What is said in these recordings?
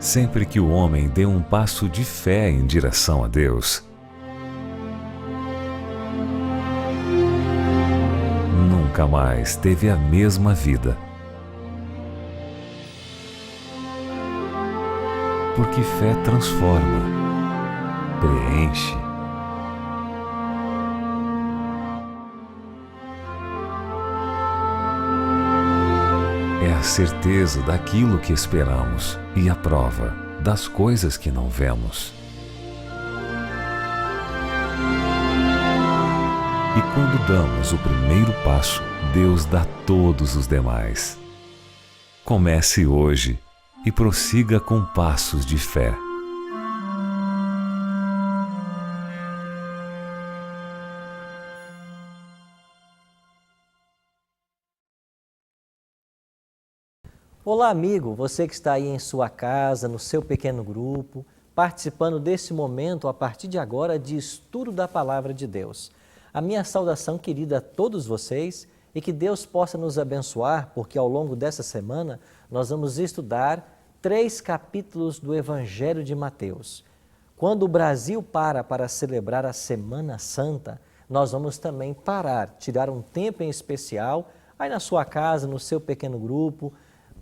Sempre que o homem deu um passo de fé em direção a Deus, nunca mais teve a mesma vida. Porque fé transforma, preenche. É a certeza daquilo que esperamos e a prova das coisas que não vemos. E quando damos o primeiro passo, Deus dá todos os demais. Comece hoje e prossiga com passos de fé. Olá, amigo, você que está aí em sua casa, no seu pequeno grupo, participando desse momento, a partir de agora, de estudo da Palavra de Deus. A minha saudação querida a todos vocês e que Deus possa nos abençoar, porque ao longo dessa semana nós vamos estudar 3 capítulos do Evangelho de Mateus. Quando o Brasil para celebrar a Semana Santa, nós vamos também parar, tirar um tempo em especial, aí na sua casa, no seu pequeno grupo,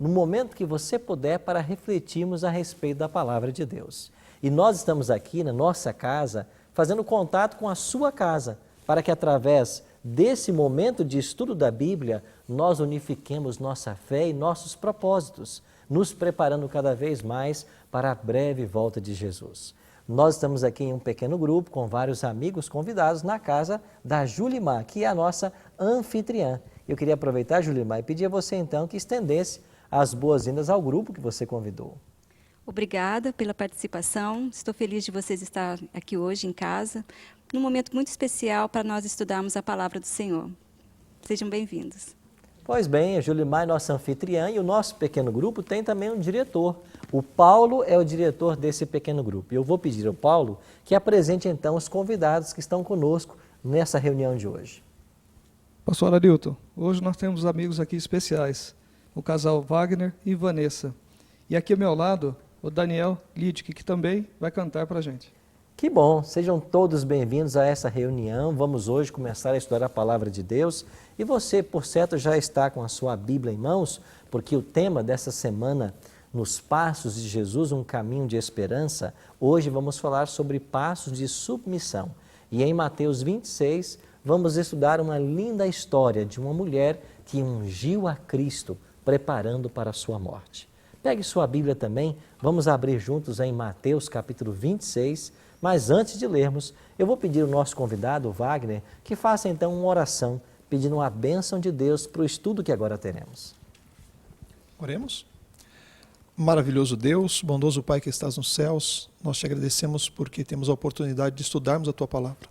no momento que você puder, para refletirmos a respeito da Palavra de Deus. E nós estamos aqui na nossa casa, fazendo contato com a sua casa, para que através desse momento de estudo da Bíblia, nós unifiquemos nossa fé e nossos propósitos, nos preparando cada vez mais para a breve volta de Jesus. Nós estamos aqui em um pequeno grupo com vários amigos convidados na casa da Julimar, que é a nossa anfitriã. Eu queria aproveitar, Julimar, e pedir a você então que estendesse as boas-vindas ao grupo que você convidou. Obrigada pela participação. Estou feliz de vocês estar aqui hoje em casa, num momento muito especial para nós estudarmos a Palavra do Senhor. Sejam bem-vindos. Pois bem, a Julimar é nossa anfitriã e o nosso pequeno grupo tem também um diretor. O Paulo é o diretor desse pequeno grupo. Eu vou pedir ao Paulo que apresente então os convidados que estão conosco nessa reunião de hoje. Pastor Arilton, hoje nós temos amigos aqui especiais, o casal Wagner e Vanessa. E aqui ao meu lado, o Daniel Lidick, que também vai cantar para a gente. Que bom, sejam todos bem-vindos a essa reunião. Vamos hoje começar a estudar a Palavra de Deus. E você, por certo, já está com a sua Bíblia em mãos, porque o tema dessa semana, Nos Passos de Jesus, um caminho de esperança, hoje vamos falar sobre passos de submissão. E em Mateus 26, vamos estudar uma linda história de uma mulher que ungiu a Cristo, preparando para a sua morte. Pegue sua Bíblia também, vamos abrir juntos em Mateus capítulo 26, mas antes de lermos, eu vou pedir ao nosso convidado, o Wagner, que faça então uma oração, pedindo a bênção de Deus para o estudo que agora teremos. Oremos. Maravilhoso Deus, bondoso Pai que estás nos céus, nós te agradecemos porque temos a oportunidade de estudarmos a Tua Palavra.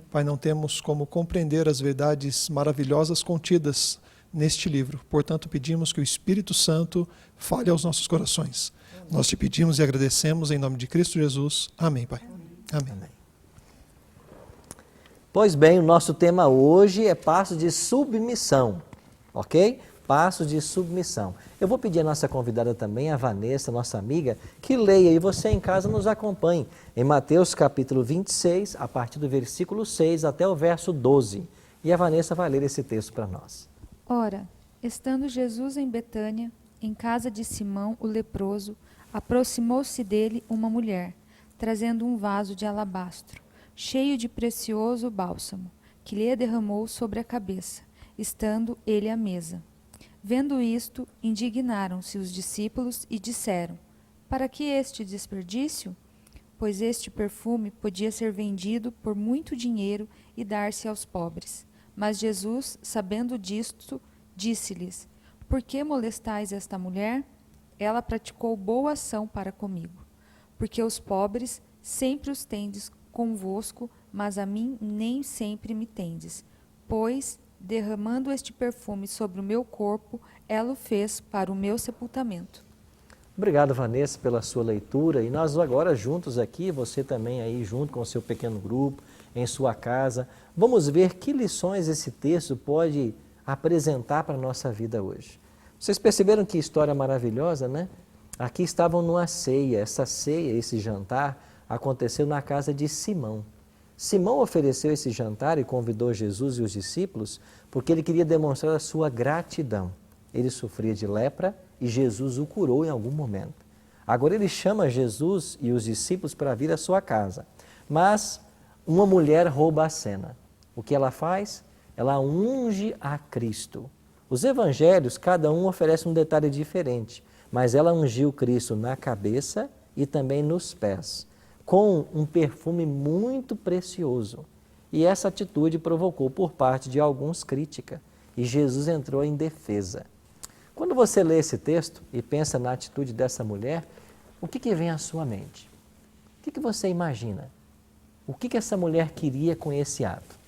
Pai, não temos como compreender as verdades maravilhosas contidas neste livro. Portanto, pedimos que o Espírito Santo fale aos nossos corações. Nós te pedimos e agradecemos em nome de Cristo Jesus. Amém, Pai. Amém. Amém. Pois bem, o nosso tema hoje é passos de submissão, ok? Passos de submissão. Eu vou pedir à nossa convidada também, a Vanessa, nossa amiga, que leia e você em casa nos acompanhe em Mateus capítulo 26, a partir do versículo 6 até o verso 12. E a Vanessa vai ler esse texto para nós. Ora, estando Jesus em Betânia, em casa de Simão o leproso, aproximou-se dele uma mulher, trazendo um vaso de alabastro, cheio de precioso bálsamo, que lhe derramou sobre a cabeça, estando ele à mesa. Vendo isto, indignaram-se os discípulos e disseram: Para que este desperdício? Pois este perfume podia ser vendido por muito dinheiro e dar-se aos pobres. Mas Jesus, sabendo disto, disse-lhes: Por que molestais esta mulher? Ela praticou boa ação para comigo. Porque os pobres sempre os tendes convosco, mas a mim nem sempre me tendes. Pois, derramando este perfume sobre o meu corpo, ela o fez para o meu sepultamento. Obrigado, Vanessa, pela sua leitura. E nós agora juntos aqui, você também aí junto com o seu pequeno grupo, em sua casa, vamos ver que lições esse texto pode apresentar para a nossa vida hoje. Vocês perceberam que história maravilhosa, né? Aqui estavam numa ceia. Essa ceia, esse jantar, aconteceu na casa de Simão. Simão ofereceu esse jantar e convidou Jesus e os discípulos porque ele queria demonstrar a sua gratidão. Ele sofria de lepra e Jesus o curou em algum momento. Agora ele chama Jesus e os discípulos para vir à sua casa. Mas uma mulher rouba a cena. O que ela faz? Ela unge a Cristo. Os evangelhos, cada um oferece um detalhe diferente, mas ela ungiu Cristo na cabeça e também nos pés, com um perfume muito precioso. E essa atitude provocou por parte de alguns crítica, e Jesus entrou em defesa. Quando você lê esse texto e pensa na atitude dessa mulher, o que vem à sua mente? O que você imagina? O que essa mulher queria com esse ato?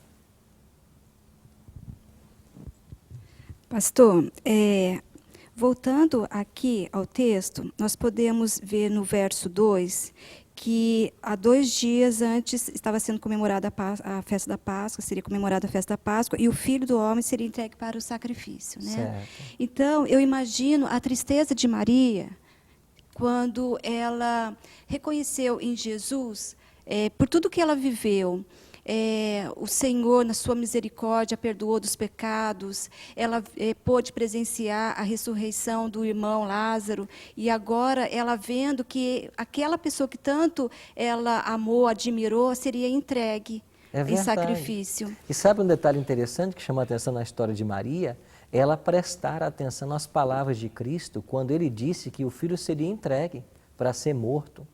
Pastor, voltando aqui ao texto, nós podemos ver no verso 2 que há 2 dias antes estava sendo comemorada a festa da Páscoa, seria comemorada a festa da Páscoa, e o Filho do Homem seria entregue para o sacrifício, né? Certo. Então, eu imagino a tristeza de Maria quando ela reconheceu em Jesus, por tudo que ela viveu, o Senhor, na sua misericórdia, perdoou dos pecados, ela pôde presenciar a ressurreição do irmão Lázaro, e agora ela vendo que aquela pessoa que tanto ela amou, admirou, seria entregue em sacrifício. E sabe um detalhe interessante que chama a atenção na história de Maria? Ela prestar atenção às palavras de Cristo quando ele disse que o filho seria entregue para ser morto.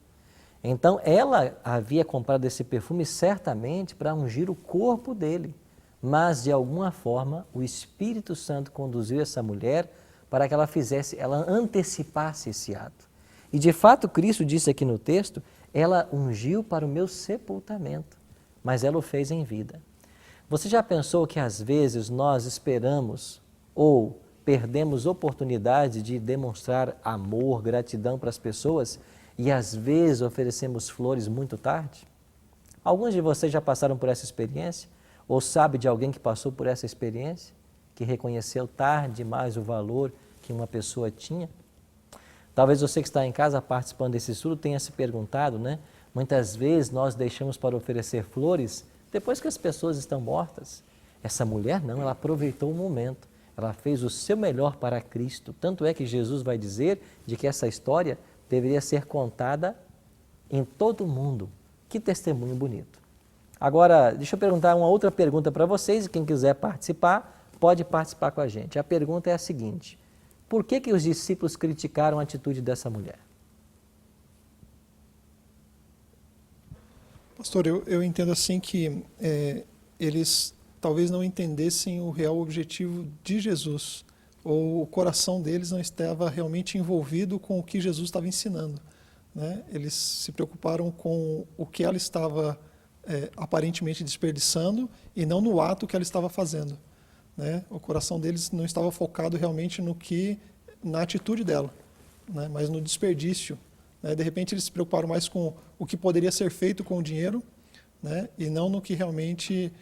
Então, ela havia comprado esse perfume certamente para ungir o corpo dele, mas de alguma forma o Espírito Santo conduziu essa mulher para que ela antecipasse esse ato. E de fato, Cristo disse aqui no texto, ela ungiu para o meu sepultamento, mas ela o fez em vida. Você já pensou que às vezes nós esperamos ou perdemos oportunidade de demonstrar amor, gratidão para as pessoas e às vezes oferecemos flores muito tarde? Alguns de vocês já passaram por essa experiência? Ou sabe de alguém que passou por essa experiência? Que reconheceu tarde demais o valor que uma pessoa tinha? Talvez você que está em casa participando desse estudo tenha se perguntado, né? Muitas vezes nós deixamos para oferecer flores depois que as pessoas estão mortas. Essa mulher não, ela aproveitou o momento. Ela fez o seu melhor para Cristo. Tanto é que Jesus vai dizer de que essa história deveria ser contada em todo o mundo. Que testemunho bonito. Agora, deixa eu perguntar uma outra pergunta para vocês, e quem quiser participar, pode participar com a gente. A pergunta é a seguinte: por que os discípulos criticaram a atitude dessa mulher? Pastor, eu entendo assim que eles talvez não entendessem o real objetivo de Jesus, ou o coração deles não estava realmente envolvido com o que Jesus estava ensinando, né? Eles se preocuparam com o que ela estava aparentemente desperdiçando e não no ato que ela estava fazendo, né? O coração deles não estava focado realmente na atitude dela, né? Mas no desperdício, né? De repente eles se preocuparam mais com o que poderia ser feito com o dinheiro, né? E não no que realmente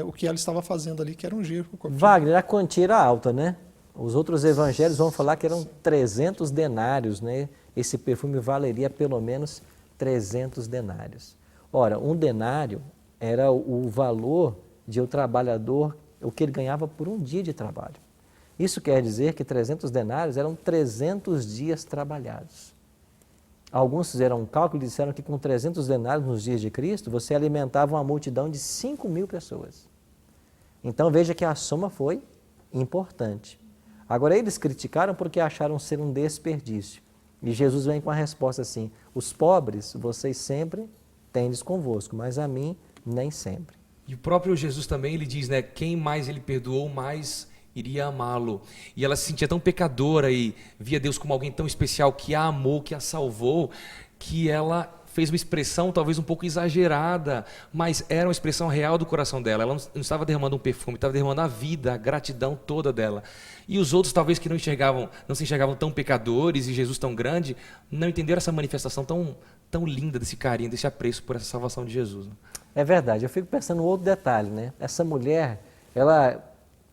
o que ela estava fazendo ali, que era ungir o corpo. Wagner, a quantia era alta, né? Os outros evangelhos vão falar que eram 300 denários, né? Esse perfume valeria pelo menos 300 denários. Ora, um denário era o valor de um trabalhador, o que ele ganhava por um dia de trabalho. Isso quer dizer que 300 denários eram 300 dias trabalhados. Alguns fizeram um cálculo e disseram que com 300 denários nos dias de Cristo, você alimentava uma multidão de 5.000 pessoas. Então veja que a soma foi importante. Agora eles criticaram porque acharam ser um desperdício. E Jesus vem com a resposta assim: os pobres vocês sempre tendes convosco, mas a mim nem sempre. E o próprio Jesus também, ele diz, né, quem mais ele perdoou, mais iria amá-lo. E ela se sentia tão pecadora e via Deus como alguém tão especial que a amou, que a salvou, que ela fez uma expressão talvez um pouco exagerada, mas era uma expressão real do coração dela. Ela não estava derramando um perfume, estava derramando a vida, a gratidão toda dela. E os outros talvez que não se enxergavam tão pecadores e Jesus tão grande, não entenderam essa manifestação tão linda desse carinho, desse apreço por essa salvação de Jesus. É verdade, eu fico pensando em outro detalhe, né? Essa mulher, ela,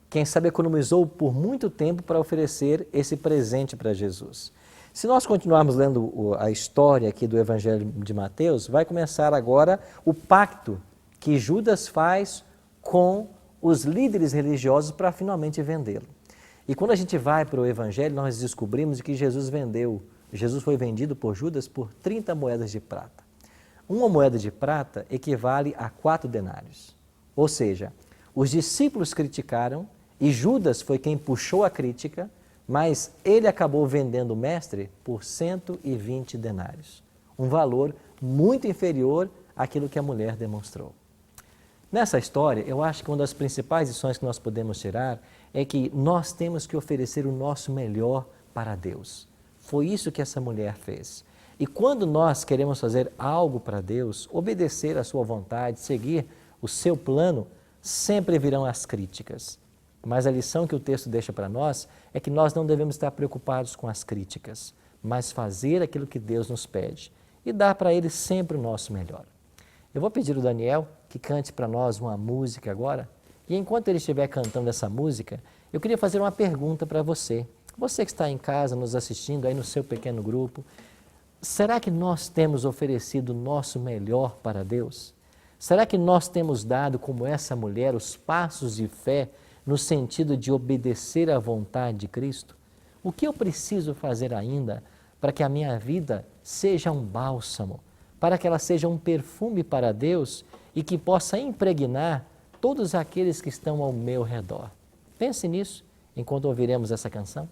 quem sabe, economizou por muito tempo para oferecer esse presente para Jesus. Se nós continuarmos lendo a história aqui do Evangelho de Mateus, vai começar agora o pacto que Judas faz com os líderes religiosos para finalmente vendê-lo. E quando a gente vai para o Evangelho, nós descobrimos que Jesus foi vendido por Judas por 30 moedas de prata. Uma moeda de prata equivale a 4 denários. Ou seja, os discípulos criticaram e Judas foi quem puxou a crítica, mas ele acabou vendendo o mestre por 120 denários. Um valor muito inferior àquilo que a mulher demonstrou. Nessa história, eu acho que uma das principais lições que nós podemos tirar é que nós temos que oferecer o nosso melhor para Deus. Foi isso que essa mulher fez. E quando nós queremos fazer algo para Deus, obedecer à sua vontade, seguir o seu plano, sempre virão as críticas. Mas a lição que o texto deixa para nós é que nós não devemos estar preocupados com as críticas, mas fazer aquilo que Deus nos pede e dar para Ele sempre o nosso melhor. Eu vou pedir ao Daniel que cante para nós uma música agora, e enquanto ele estiver cantando essa música, eu queria fazer uma pergunta para você. Você que está em casa nos assistindo aí no seu pequeno grupo, será que nós temos oferecido o nosso melhor para Deus? Será que nós temos dado, como essa mulher, os passos de fé no sentido de obedecer à vontade de Cristo? O que eu preciso fazer ainda para que a minha vida seja um bálsamo, para que ela seja um perfume para Deus e que possa impregnar todos aqueles que estão ao meu redor? Pense nisso enquanto ouviremos essa canção.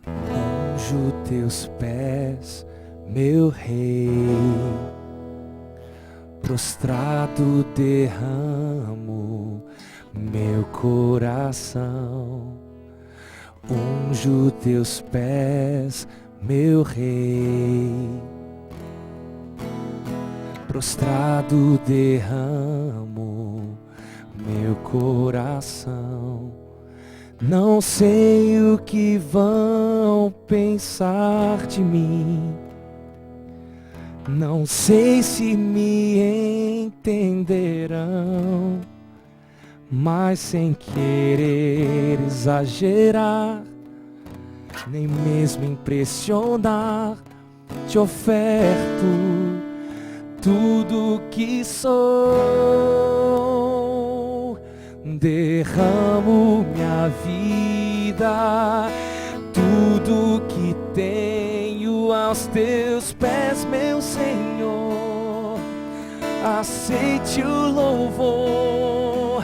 Unjo teus pés, meu rei, prostrado derramo meu coração. Unjo teus pés, meu rei, prostrado derramo meu coração. Não sei o que vão pensar de mim, não sei se me entenderão, mas sem querer exagerar, nem mesmo impressionar, te oferto tudo que sou. Derramo minha vida, tudo que tenho aos teus pés, meu Senhor. Aceite o louvor,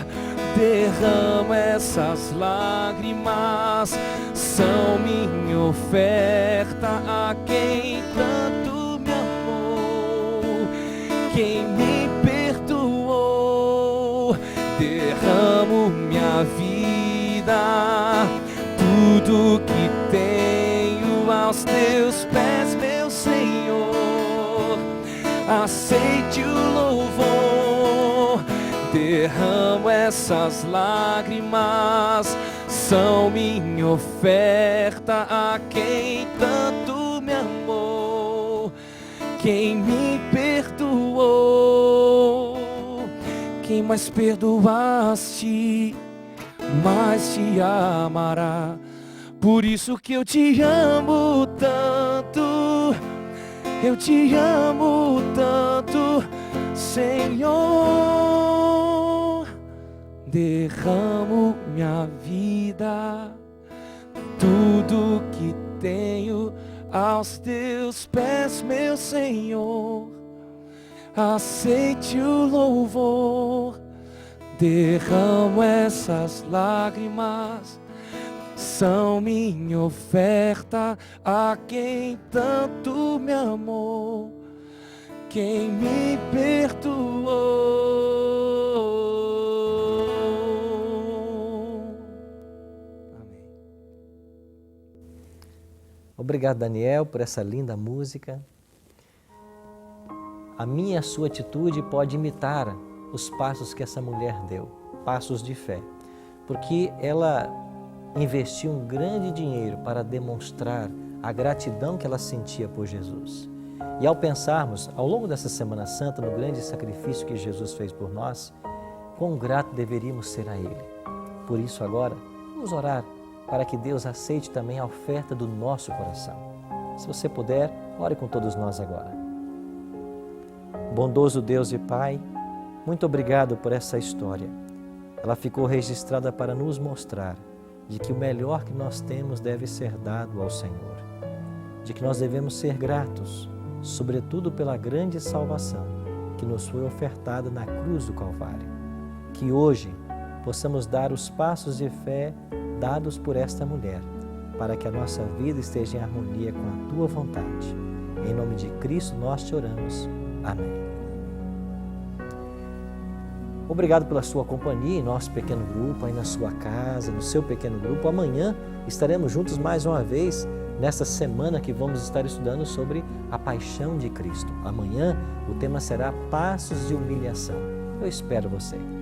derrama essas lágrimas, são minha oferta a quem tanto me amou, quem me perdoou. Derramo minha vida, tudo que tenho aos teus pés, meu Senhor. Aceite o louvor, derramo essas lágrimas, são minha oferta a quem tanto me amou, quem me perdoou. Quem mais perdoaste, mais te amará. Por isso que eu te amo tanto, eu te amo tanto, Senhor. Derramo minha vida, tudo que tenho aos teus pés, meu Senhor. Aceite o louvor, derramo essas lágrimas, são minha oferta a quem tanto me amou, quem me perdoou. Amém. Obrigado, Daniel, por essa linda música. A minha e a sua atitude pode imitar os passos que essa mulher deu, passos de fé, porque ela investiu um grande dinheiro para demonstrar a gratidão que ela sentia por Jesus. E ao pensarmos, ao longo dessa Semana Santa, no grande sacrifício que Jesus fez por nós, quão grato deveríamos ser a Ele. Por isso agora, vamos orar para que Deus aceite também a oferta do nosso coração. Se você puder, ore com todos nós agora. Bondoso Deus e Pai, muito obrigado por essa história. Ela ficou registrada para nos mostrar de que o melhor que nós temos deve ser dado ao Senhor, de que nós devemos ser gratos, sobretudo pela grande salvação que nos foi ofertada na cruz do Calvário. Que hoje possamos dar os passos de fé dados por esta mulher, para que a nossa vida esteja em harmonia com a Tua vontade. Em nome de Cristo nós te oramos. Amém. Obrigado pela sua companhia em nosso pequeno grupo, aí na sua casa, no seu pequeno grupo. Amanhã estaremos juntos mais uma vez, nesta semana que vamos estar estudando sobre a paixão de Cristo. Amanhã o tema será Passos de Humilhação. Eu espero você.